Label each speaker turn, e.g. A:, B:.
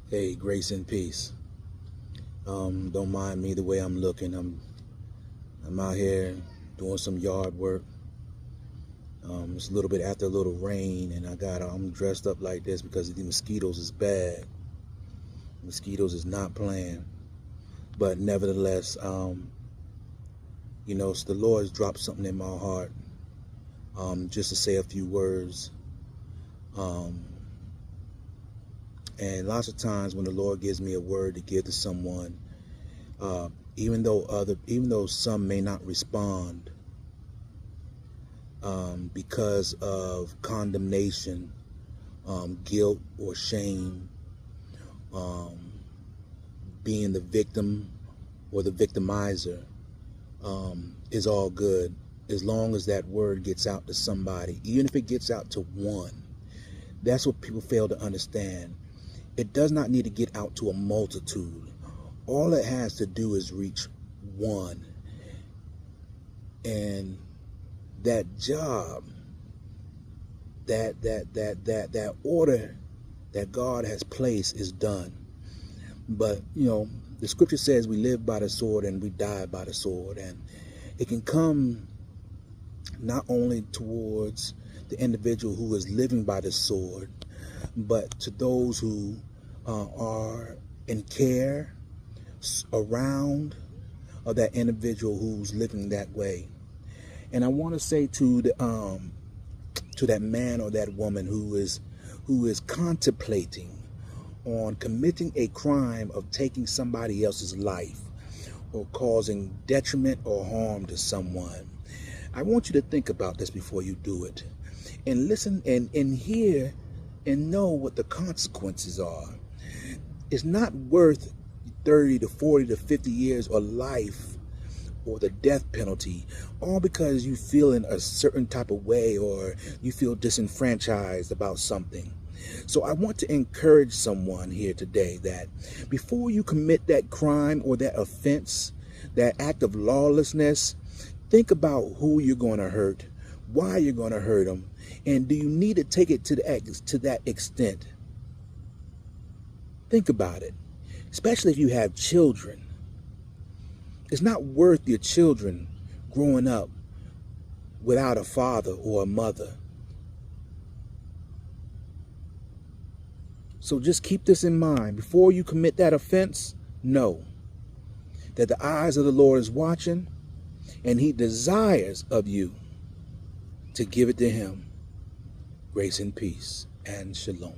A: Hey, grace and peace. Don't mind me the way I'm looking. I'm out here doing some yard work. It's a little bit after a little rain, and I'm dressed up like this because the mosquitoes is bad. Mosquitoes is not playing, but nevertheless, so the Lord has dropped something in my heart, just to say a few words. And lots of times when the Lord gives me a word to give to someone, even though some may not respond because of condemnation, guilt or shame, being the victim or the victimizer, is all good as long as that word gets out to somebody, even if it gets out to one. That's what people fail to understand. It does not need to get out to a multitude. All it has to do is reach one. And that job, that order that God has placed is done. But, the scripture says we live by the sword and we die by the sword. And it can come not only towards the individual who is living by the sword, but to those who are in care around that individual who's living that way. And I want to say to that man or that woman who is contemplating on committing a crime of taking somebody else's life or causing detriment or harm to someone, I want you to think about this before you do it, and listen and hear and know what the consequences are. It's not worth 30 to 40 to 50 years or life or the death penalty, all because you feel in a certain type of way or you feel disenfranchised about something. So I want to encourage someone here today that before you commit that crime or that offense, that act of lawlessness, think about who you're going to hurt, why you're going to hurt them, and do you need to take it to that extent? Think about it, especially if you have children. It's not worth your children growing up without a father or a mother. So just keep this in mind. Before you commit that offense, know that the eyes of the Lord is watching, and he desires of you to give it to him. Grace and peace and shalom.